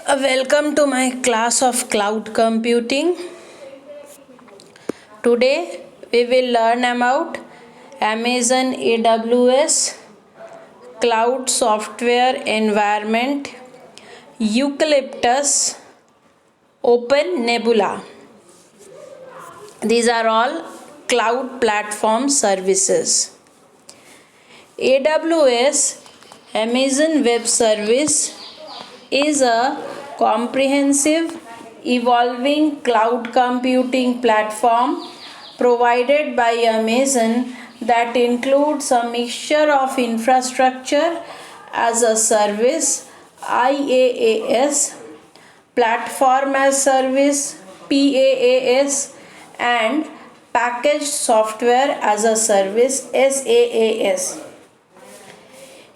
Welcome to my class of cloud computing. Today we will learn about Amazon AWS cloud software environment, Eucalyptus, Open Nebula. These are all cloud platform services. AWS, Amazon Web Service, is a comprehensive, evolving cloud computing platform provided by Amazon that includes a mixture of infrastructure as a service IaaS, platform as service PaaS, and packaged software as a service SaaS.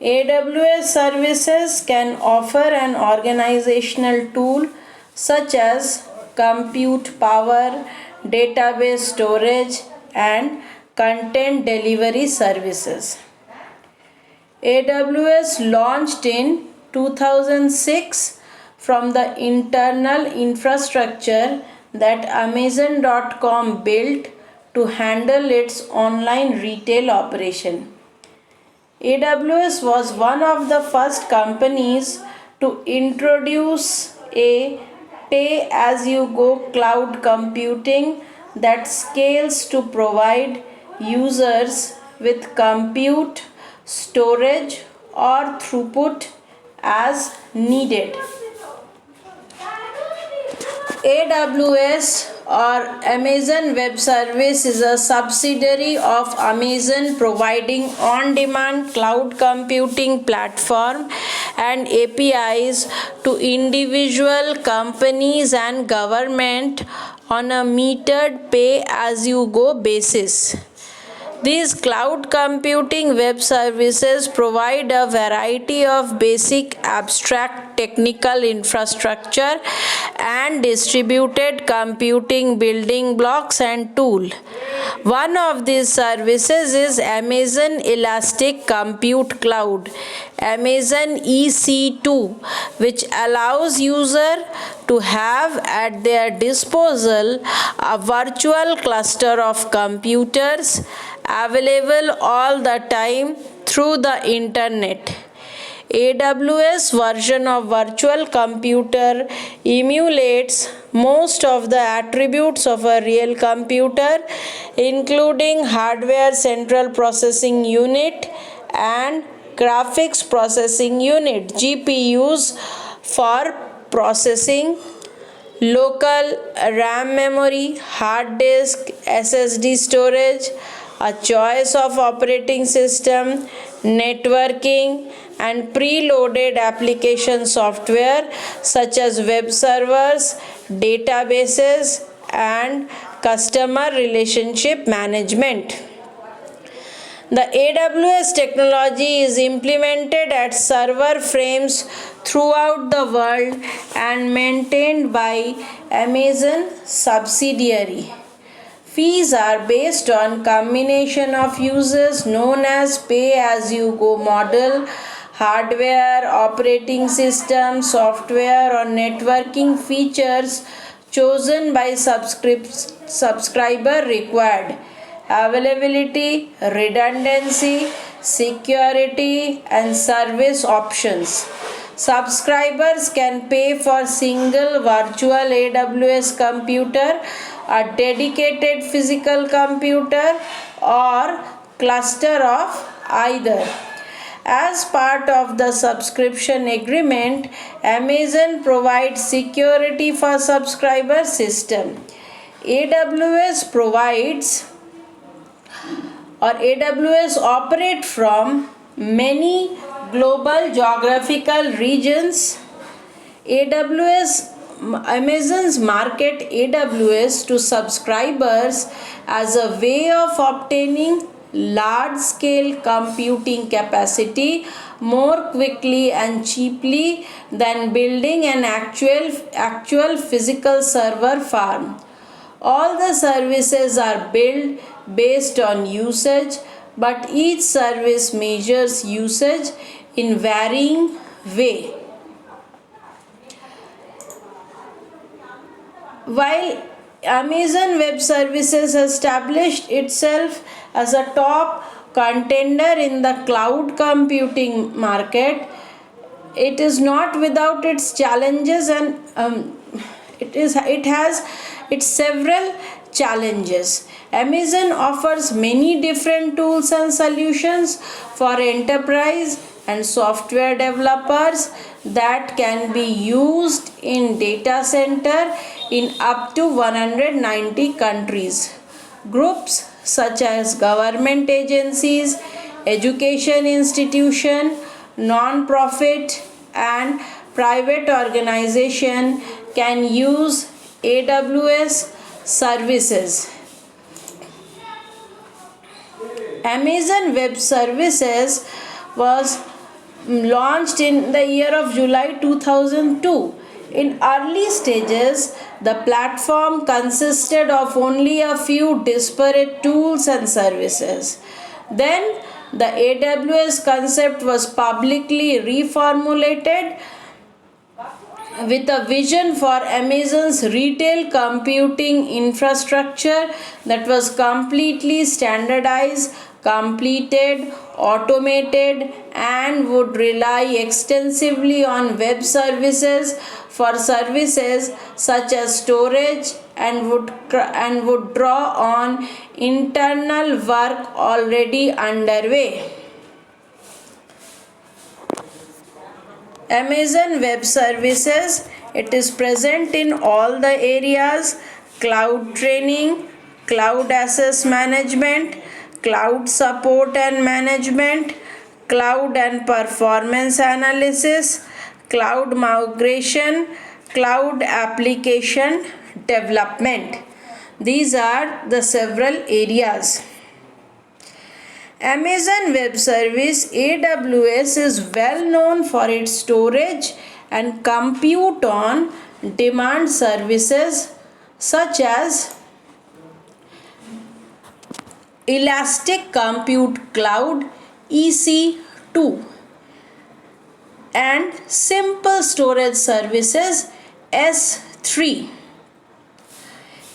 AWS services can offer an organizational tool such as compute power, database storage, and content delivery services. AWS launched in 2006 from the internal infrastructure that Amazon.com built to handle its online retail operation. AWS was one of the first companies to introduce a pay as you go cloud computing that scales to provide users with compute, storage, or throughput as needed. AWS or Amazon Web Service is a subsidiary of Amazon providing on-demand cloud computing platform and APIs to individual companies and government on a metered pay-as-you-go basis. These cloud computing web services provide a variety of basic abstract technical infrastructure and distributed computing building blocks and tools. One of these services is Amazon Elastic Compute Cloud, Amazon EC2, which allows users to have at their disposal a virtual cluster of computers available all the time through the internet. AWS version of virtual computer emulates most of the attributes of a real computer, including hardware central processing unit and graphics processing unit GPUs for processing, local RAM memory, hard disk, SSD storage, a choice of operating system, networking, and preloaded application software such as web servers, databases, and customer relationship management. The AWS technology is implemented at server frames throughout the world and maintained by Amazon subsidiary. Fees are based on combination of uses known as pay-as-you-go model, hardware, operating system, software, or networking features chosen by subscriber required. Availability, redundancy, security, and service options. Subscribers can pay for single virtual AWS computer, a dedicated physical computer, or cluster of either. As part of the subscription agreement, Amazon provides security for subscriber system. AWS operate from many global geographical regions. Amazon's market AWS to subscribers as a way of obtaining large-scale computing capacity more quickly and cheaply than building an actual physical server farm. All the services are built based on usage, but each service measures usage in varying way. While Amazon Web Services established itself as a top contender in the cloud computing market, it is not without its challenges, and it has its several challenges. Amazon offers many different tools and solutions for enterprise and software developers that can be used in data center in up to 190 countries. Groups such as government agencies, education institution, non-profit and private organization can use AWS services. Amazon Web Services was launched in the year of July 2002. In early stages, the platform consisted of only a few disparate tools and services. Then, the AWS concept was publicly reformulated with a vision for Amazon's retail computing infrastructure that was completely standardized, completed, automated, and would rely extensively on web services for services such as storage, and would draw on internal work already underway. Amazon Web Services, it is present in all the areas: cloud training, cloud access management, cloud support and management, cloud and performance analysis, cloud migration, cloud application development. These are the several areas. Amazon Web Service AWS is well known for its storage and compute on demand services such as Elastic Compute Cloud EC2 and Simple Storage Services S3.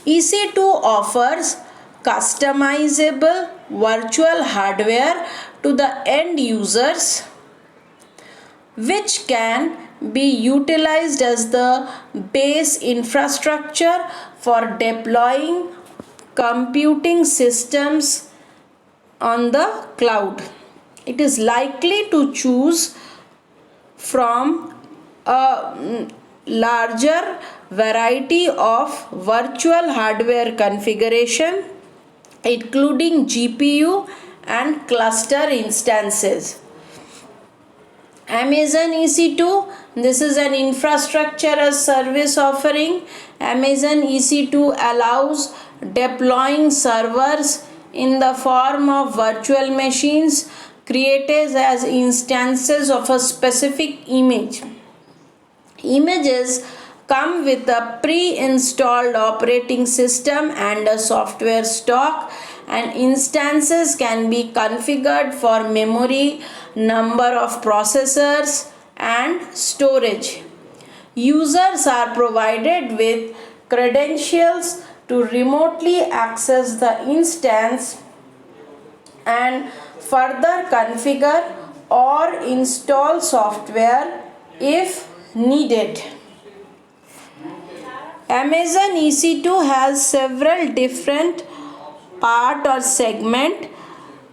EC2 offers customizable virtual hardware to the end users, which can be utilized as the base infrastructure for deploying computing systems on the cloud. It is likely to choose from a larger variety of virtual hardware configuration, including GPU and cluster instances. Amazon EC2, this is an infrastructure as service offering. Amazon EC2 allows deploying servers in the form of virtual machines created as instances of a specific image. Images come with a pre-installed operating system and a software stock, and instances can be configured for memory, number of processors, and storage. Users are provided with credentials to remotely access the instance and further configure or install software if needed. Amazon EC2 has several different part or segment.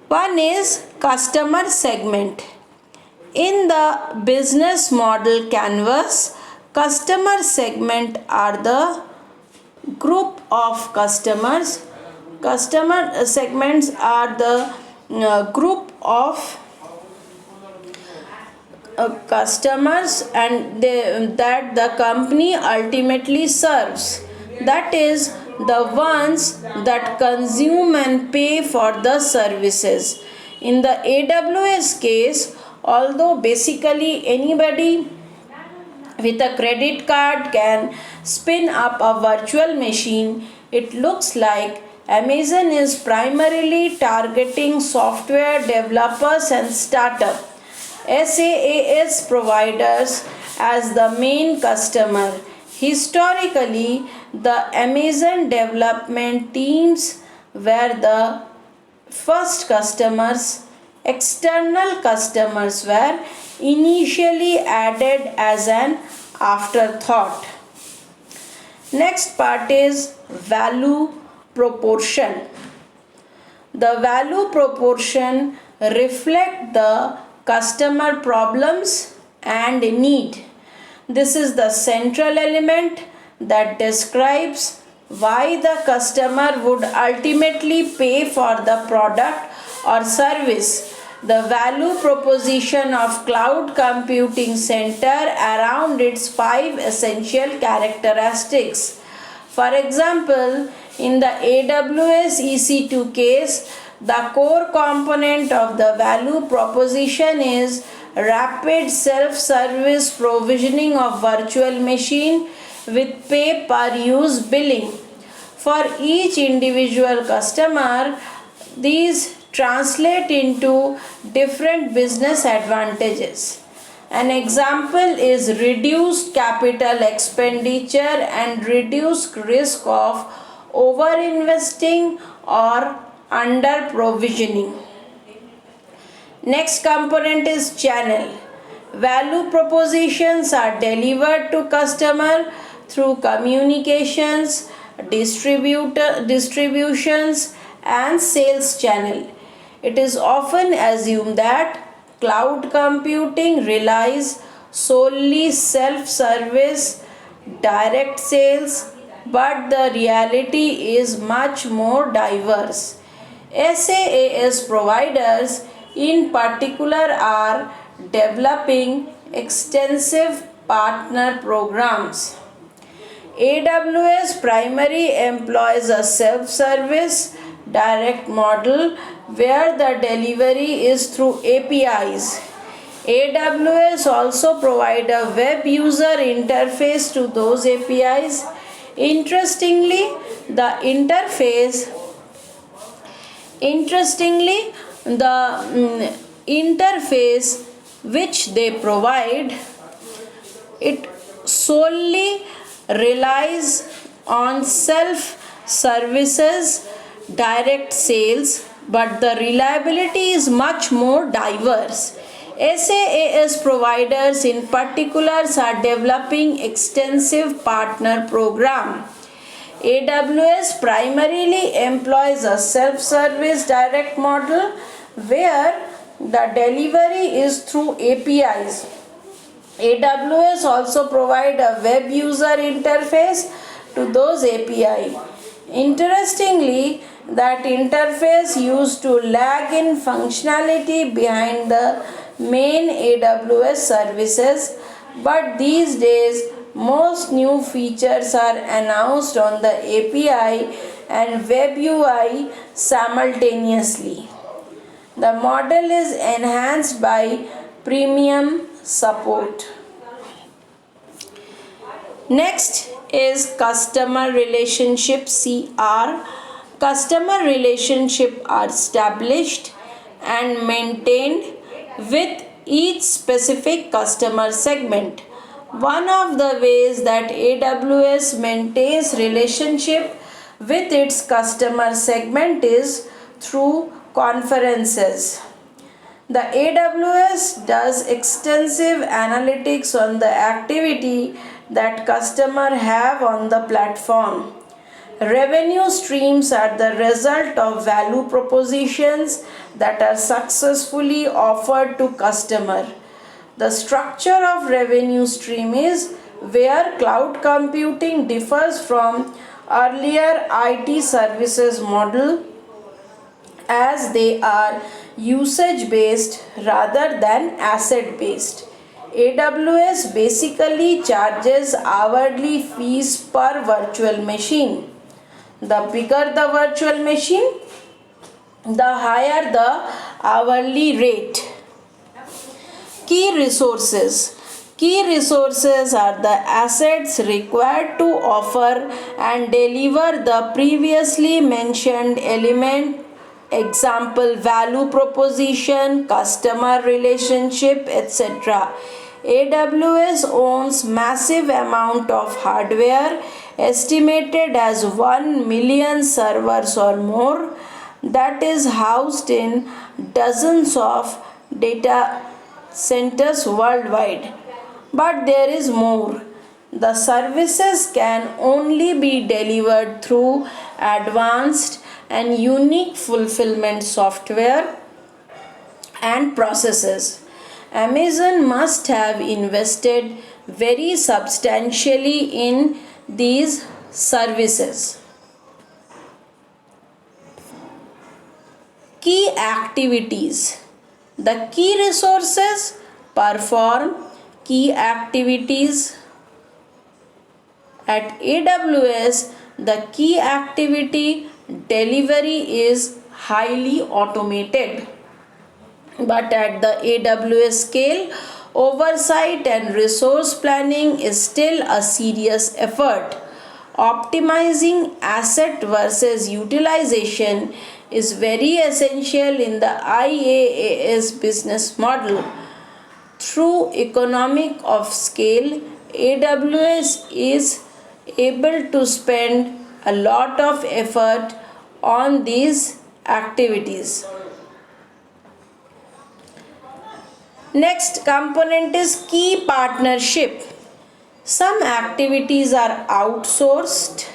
One is customer segment. In the business model canvas, customer segment are the group of customers. Customer segments are the group of customers that the company ultimately serves, that is the ones that consume and pay for the services. In the AWS case, although basically anybody with a credit card can spin up a virtual machine, it looks like Amazon is primarily targeting software developers and startups, SaaS providers as the main customer. Historically, the Amazon development teams were the first customers. External customers were initially added as an afterthought. Next part is value proportion. The value proportion reflect the customer problems and need. This is the central element that describes why the customer would ultimately pay for the product or service. The value proposition of cloud computing center around its five essential characteristics. For example, in the AWS EC2 case, the core component of the value proposition is rapid self-service provisioning of virtual machine with pay-per-use billing. For each individual customer, these translate into different business advantages. An example is reduced capital expenditure and reduced risk of over-investing or under-provisioning. Next component is channel. Value propositions are delivered to customer through communications, distributions and sales channel. It is often assumed that cloud computing relies solely self-service, direct sales, but the reality is much more diverse. SaaS providers in particular are developing extensive partner programs. AWS primarily employs a self-service direct model where the delivery is through APIs. AWS also provide a web user interface to those APIs. Interestingly, the interface which they provide, it solely relies on self services direct sales, but the reliability is much more diverse. SaaS providers in particular are developing extensive partner program. AWS primarily employs a self-service direct model where the delivery is through APIs. AWS also provide a web user interface to those API. Interestingly, that interface used to lag in functionality behind the main AWS services, but these days most new features are announced on the API and web UI simultaneously. The model is enhanced by premium support. Next is customer relationship CR. Customer relationship are established and maintained with each specific customer segment. One of the ways that AWS maintains relationship with its customer segment is through conferences. The AWS does extensive analytics on the activity that customers have on the platform. Revenue streams are the result of value propositions that are successfully offered to customer. The structure of revenue stream is where cloud computing differs from earlier IT services model, as they are usage based rather than asset based. AWS basically charges hourly fees per virtual machine. The bigger the virtual machine, the higher the hourly rate. Key resources. Key resources are the assets required to offer and deliver the previously mentioned element, example value proposition, customer relationship, etc. AWS owns massive amount of hardware estimated as 1 million servers or more that is housed in dozens of data centers worldwide. But there is more. The services can only be delivered through advanced and unique fulfillment software and processes. Amazon must have invested very substantially in these services. Key activities. The key resources perform key activities. At AWS, the key activity delivery is highly automated. But at the AWS scale, oversight and resource planning is still a serious effort. Optimizing asset versus utilization is very essential in the IaaS business model. Through economic of scale, AWS is able to spend a lot of effort on these activities. Next component is key partnership. Some activities are outsourced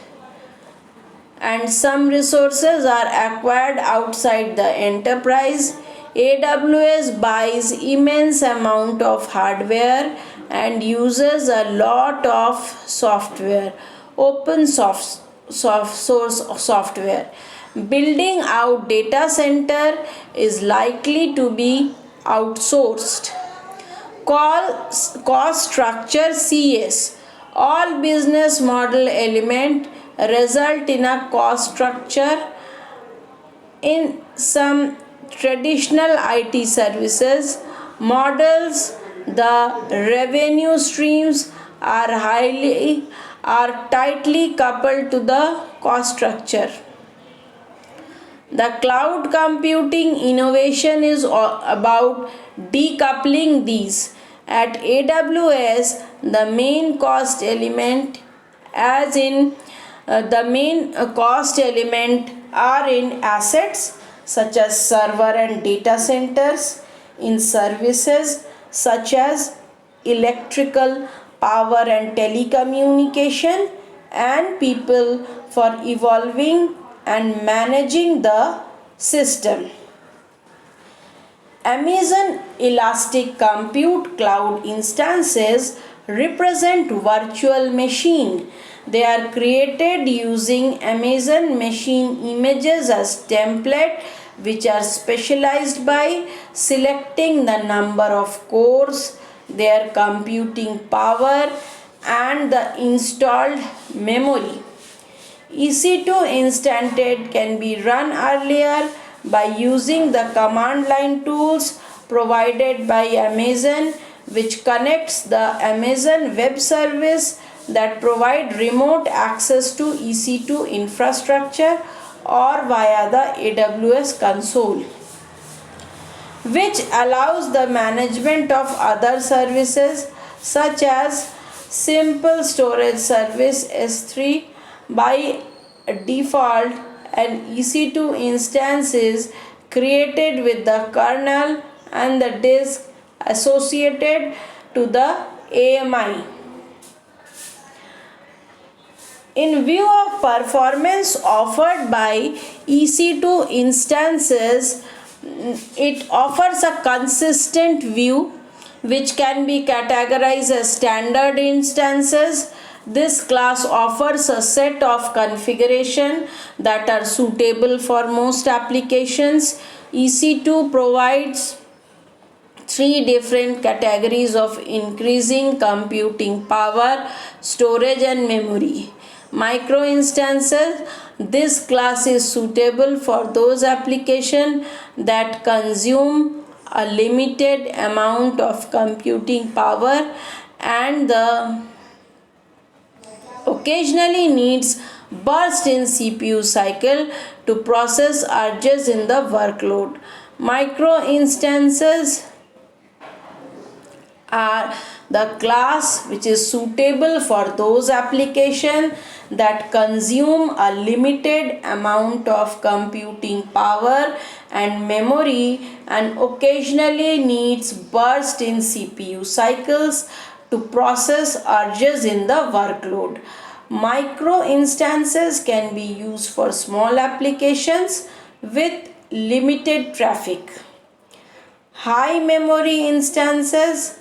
and some resources are acquired outside the enterprise. AWS buys immense amount of hardware and uses a lot of software, open source software. Building out data center is likely to be outsourced. Cost structure CS. All business model element result in a cost structure. In some traditional IT services models, the revenue streams are tightly coupled to the cost structure. The cloud computing innovation is about decoupling these. At AWS, the main cost element are in assets such as server and data centers, in services such as electrical power and telecommunication, and people for evolving and managing the system. Amazon Elastic Compute Cloud instances represent virtual machine. They are created using Amazon machine images as template, which are specialized by selecting the number of cores, their computing power, and the installed memory. EC2 instanted can be run earlier by using the command line tools provided by Amazon, which connects the Amazon Web Service that provide remote access to EC2 infrastructure or via the AWS console, which allows the management of other services such as simple storage service S3. By default, an EC2 instance is created with the kernel and the disk associated to the AMI. In view of performance offered by EC2 instances, it offers a consistent view which can be categorized as standard instances. This class offers a set of configuration that are suitable for most applications. EC2 provides three different categories of increasing computing power, storage and memory. Micro instances. This class is suitable for those applications that consume a limited amount of computing power and the occasionally needs burst in CPU cycle to process urges in the workload. Micro instances are the class which is suitable for those applications that consume a limited amount of computing power and memory and occasionally needs burst in CPU cycles to process urges in the workload. Micro instances can be used for small applications with limited traffic. High memory instance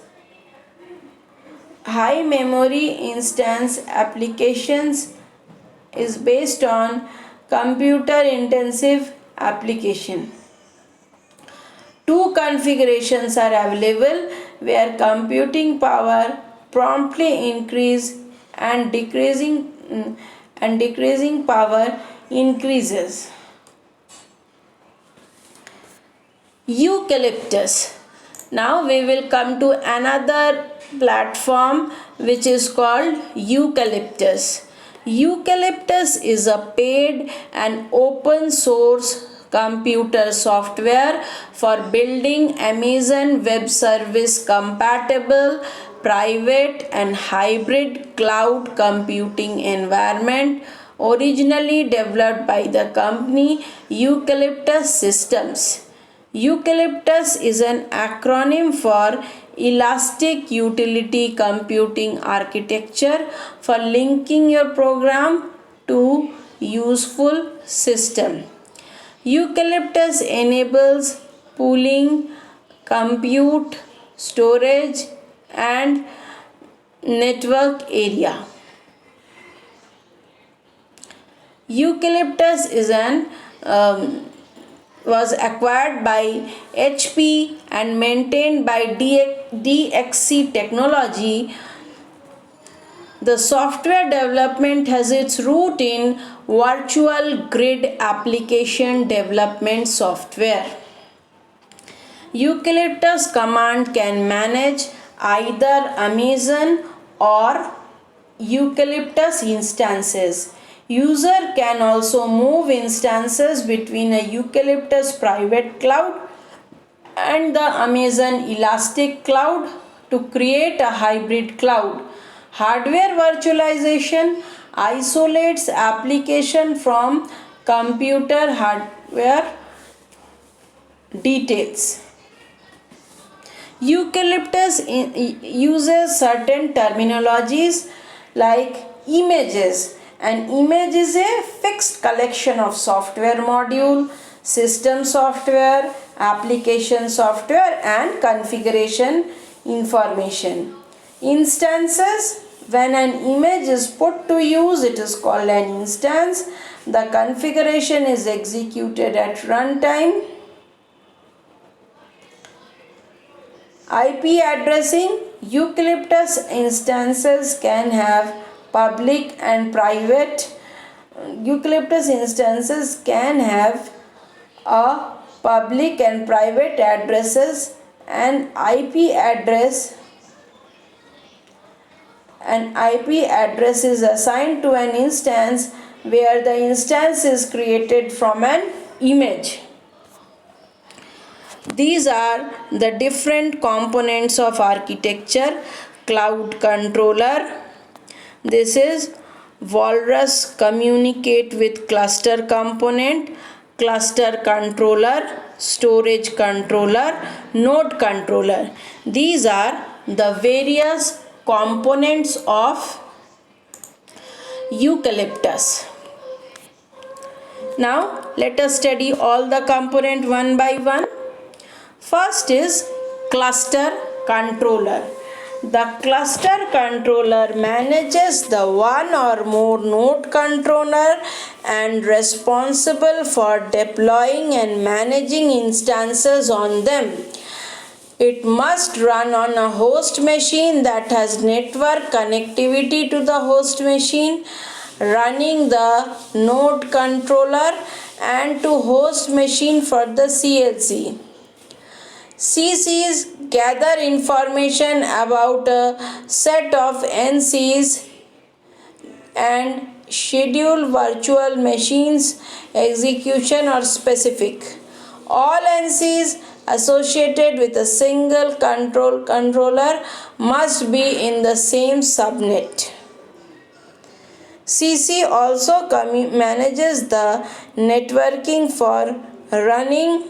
applications is based on computer intensive application. Two configurations are available where computing power promptly increase and decreasing power increases. Eucalyptus. Now we will come to another platform which is called Eucalyptus. Eucalyptus is a paid and open source computer software for building Amazon Web Service compatible private and hybrid cloud computing environment originally developed by the company Eucalyptus Systems. Eucalyptus is an acronym for Elastic Utility Computing Architecture for linking your program to useful system. Eucalyptus enables pooling, compute, storage and network area. Eucalyptus was acquired by HP and maintained by DXC Technology. The software development has its root in virtual grid application development software. Eucalyptus command can manage either Amazon or Eucalyptus instances. User can also move instances between a Eucalyptus private cloud and the Amazon Elastic Cloud to create a hybrid cloud. Hardware virtualization isolates application from computer hardware details. Eucalyptus uses certain terminologies like images. An image is a fixed collection of software module, system software, application software and configuration information. Instances, when an image is put to use, it is called an instance. The configuration is executed at runtime. IP addressing, Eucalyptus instances can have public and private. Eucalyptus instances can have a public and private addresses. An IP address is assigned to an instance where the instance is created from an image. These are the different components of architecture. Cloud controller. This is Walrus communicate with cluster component, cluster controller, storage controller, node controller. These are the various components of Eucalyptus. Now let us study all the components one by one. First is cluster controller. The cluster controller manages the one or more node controller and responsible for deploying and managing instances on them. It must run on a host machine that has network connectivity to the host machine, running the node controller and to host machine for the CLC. CCs gather information about a set of NCs and schedule virtual machines execution or specific. All NCs associated with a single controller must be in the same subnet. CC also manages the networking for running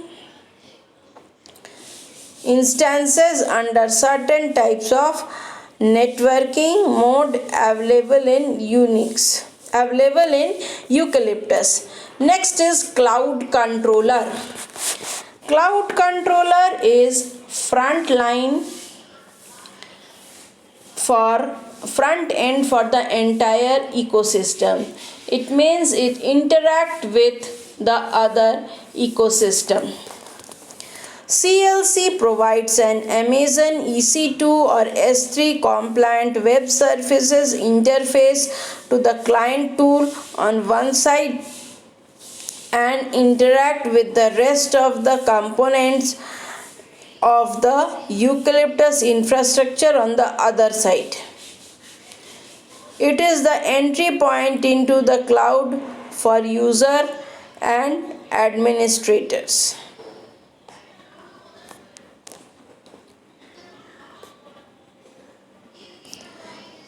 instances under certain types of networking mode available in Eucalyptus. Next is cloud controller. Cloud controller is front end for the entire ecosystem. It means it interact with the other ecosystem. CLC provides an Amazon EC2 or S3 compliant web services interface to the client tool on one side and interact with the rest of the components of the Eucalyptus infrastructure on the other side. It is the entry point into the cloud for user and administrators.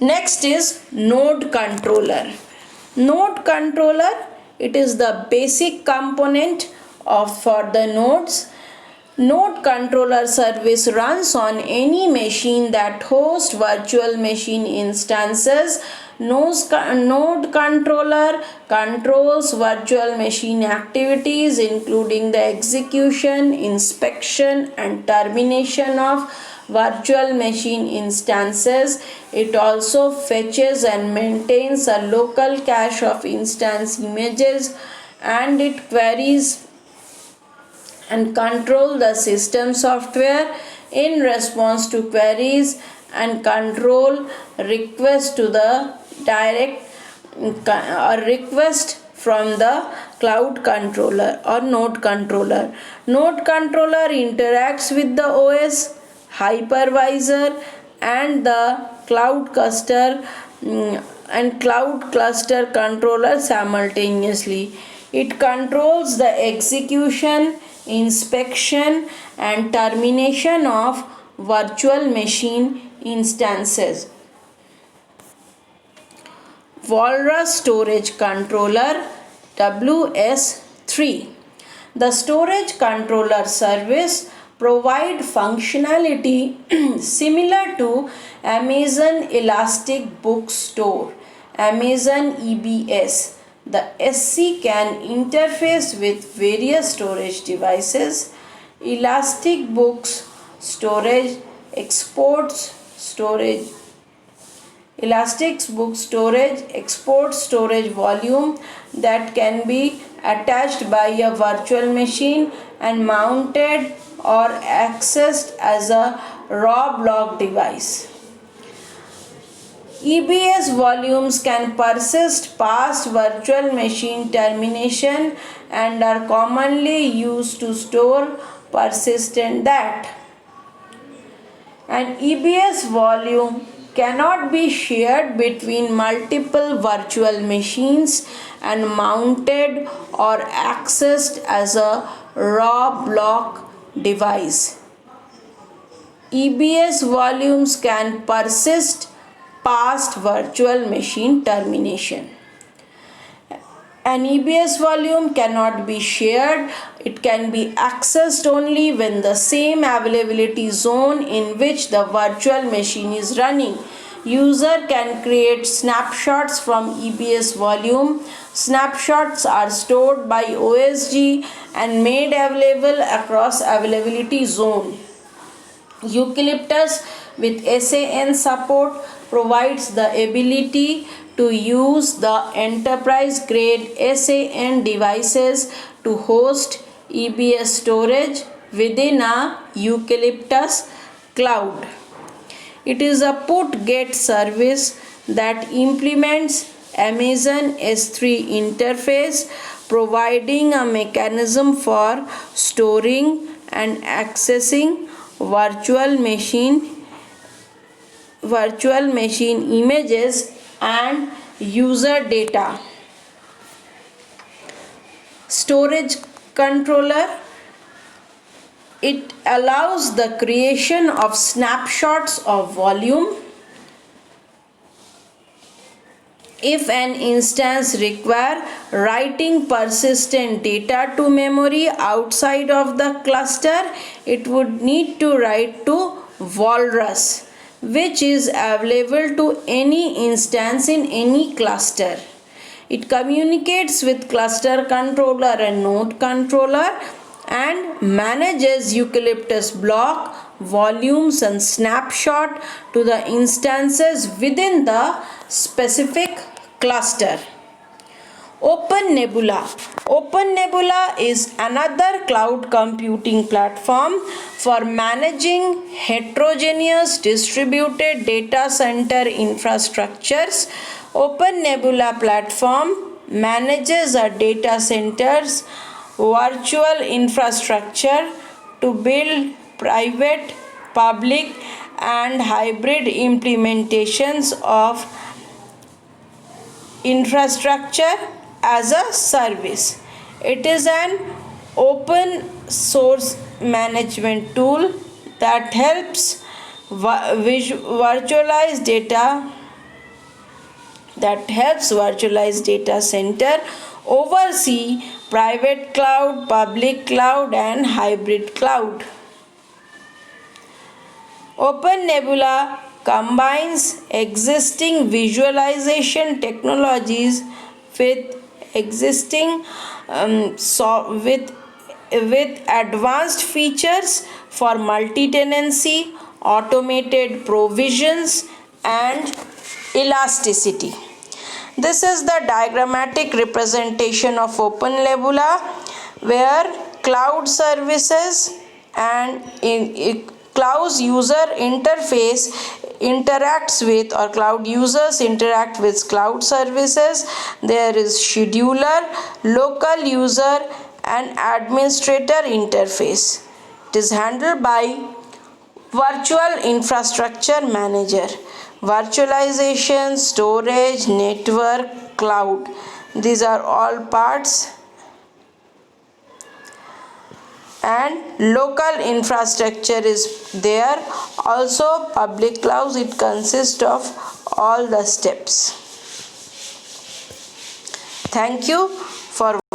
Next is node controller. Node controller, it is the basic component for the nodes. Node controller service runs on any machine that hosts virtual machine instances. Node controller controls virtual machine activities including the execution, inspection and termination of virtual machine instances. It also fetches and maintains a local cache of instance images, and it queries and control the system software in response to queries and control requests to the direct or request from the cloud controller or node controller. Node controller interacts with the OS, hypervisor and the cloud cluster controller simultaneously. It controls the execution, inspection and termination of virtual machine instances. Walrus Storage Controller WS3. The storage controller service provide functionality similar to Amazon Elastic Book Store, Amazon EBS. The SC can interface with various storage devices. Elastic Books Storage exports storage volume that can be attached by a virtual machine and mounted or accessed as a raw block device. EBS volumes can persist past virtual machine termination and are commonly used to store persistent data. An EBS volume cannot be shared between multiple virtual machines and mounted or accessed as a raw block device. EBS volumes can persist past virtual machine termination. An EBS volume cannot be shared. It can be accessed only when the same availability zone in which the virtual machine is running. User can create snapshots from EBS volume. Snapshots are stored by OSG and made available across availability zone. Eucalyptus with SAN support provides the ability to use the enterprise grade SAN devices to host EBS storage within a Eucalyptus cloud. It is a put-get service that implements Amazon S3 interface, providing a mechanism for storing and accessing virtual machine images and user data. Storage controller. It allows the creation of snapshots of volume. If an instance requires writing persistent data to memory outside of the cluster, it would need to write to Walrus, which is available to any instance in any cluster. It communicates with cluster controller and node controller and manages eucalyptus block, volumes and snapshot to the instances within the specific cluster. OpenNebula. OpenNebula is another cloud computing platform for managing heterogeneous distributed data center infrastructures. OpenNebula platform manages a data center's virtual infrastructure to build private, public, and hybrid implementations of infrastructure as a service. It is an open source management tool that helps virtualize data center, oversee private cloud, public cloud, and hybrid cloud. OpenNebula combines existing visualization technologies with advanced features for multi-tenancy, automated provisions, and elasticity. This is the diagrammatic representation of OpenNebula, where cloud services and cloud user interface interacts with, or cloud users interact with cloud services. There is scheduler, local user, and administrator interface. It is handled by virtual infrastructure manager. Virtualization, storage, network, cloud, these are all parts. And local infrastructure is there. Also public cloud, it consists of all the steps. Thank you for